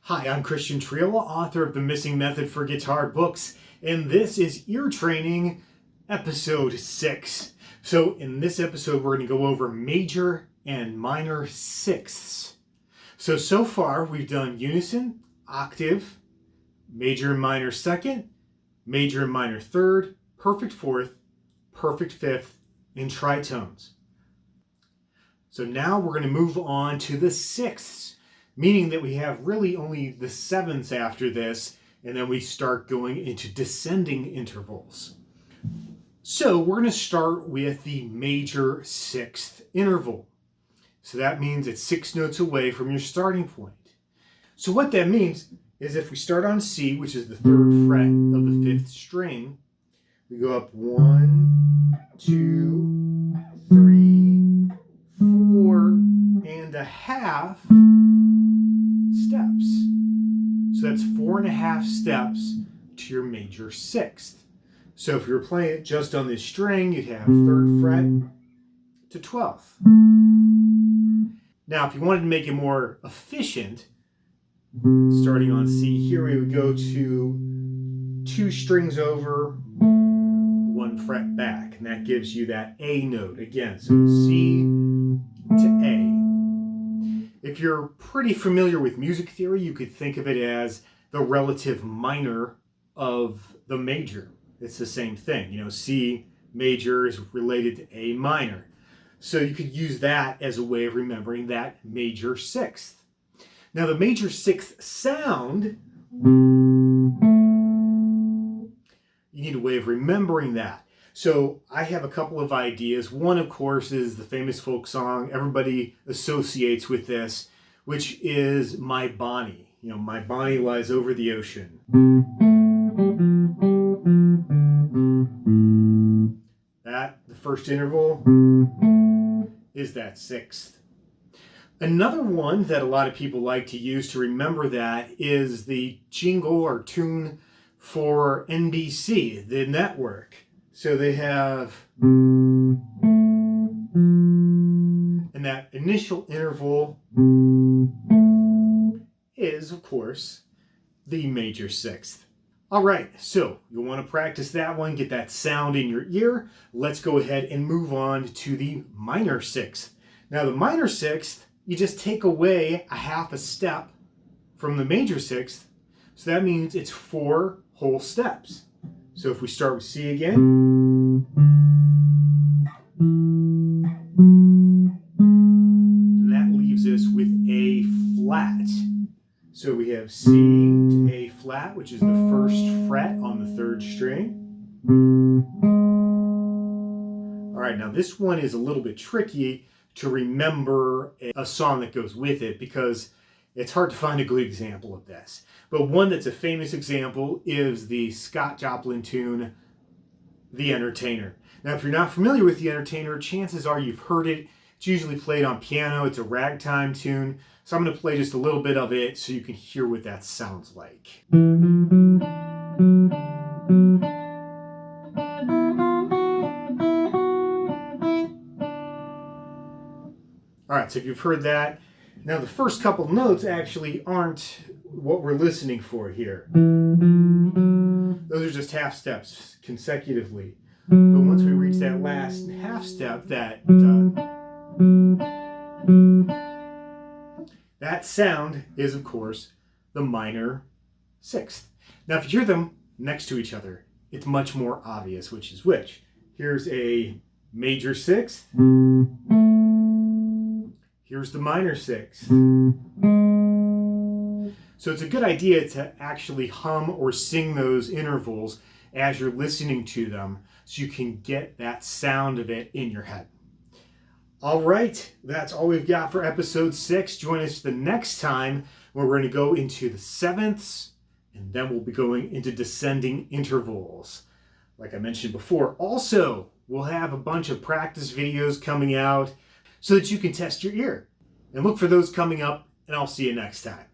Hi, I'm Christian Triola, author of The Missing Method for Guitar books, and this is Ear Training, episode 6. So in this episode, we're going to go over major and minor sixths. So far, we've done unison, octave, major and minor second, major and minor third, perfect fourth, perfect fifth, and tritones. So now we're going to move on to the sixths, meaning that we have really only the sevenths after this, and then we start going into descending intervals. So we're going to start with the major sixth interval. So that means it's 6 notes away from your starting point. So what that means is if we start on C, which is the 3rd fret of the 5th string, we go up 1, 2, 3, 4 and a half steps. So that's 4.5 steps to your major sixth. So if you were playing it just on this string, you'd have 3rd fret to 12th. Now, if you wanted to make it more efficient, starting on C here, we would go to 2 strings over, 1 fret back, and that gives you that A note again. So C to A. If you're pretty familiar with music theory, you could think of it as the relative minor of the major. It's the same thing. You know, C major is related to A minor. So you could use that as a way of remembering that major sixth. Now the major sixth sound, you need a way of remembering that. So I have a couple of ideas. One, of course, is the famous folk song everybody associates with this, which is My Bonnie. You know, my Bonnie lies over the ocean. That, the first interval, is that sixth. Another one that a lot of people like to use to remember that is the jingle or tune for NBC, the network. So they have, and that initial interval is, of course, the major sixth. All right, so you'll want to practice that one, get that sound in your ear. Let's go ahead and move on to the minor sixth. Now the minor sixth, you just take away a half a step from the major sixth. So that means it's 4 whole steps. So if we start with C again, and that leaves us with A flat. So we have C to A flat, which is the 1st fret on the 3rd string. All right, now this one is a little bit tricky to remember a song that goes with it because it's hard to find a good example of this. But one that's a famous example is the Scott Joplin tune, The Entertainer. Now, if you're not familiar with The Entertainer, chances are you've heard it. It's usually played on piano. It's a ragtime tune. So I'm going to play just a little bit of it so you can hear what that sounds like. All right, so if you've heard that, now the first couple notes actually aren't what we're listening for here. Those are just half steps consecutively. But once we reach that last half step, that sound is, of course, the minor sixth. Now, if you hear them next to each other, it's much more obvious which is which. Here's a major sixth. Here's the minor sixth. So it's a good idea to actually hum or sing those intervals as you're listening to them so you can get that sound of it in your head. All right, that's all we've got for episode 6. Join us the next time where we're going to go into the sevenths, and then we'll be going into descending intervals. Like I mentioned before, also, we'll have a bunch of practice videos coming out so that you can test your ear. And look for those coming up, and I'll see you next time.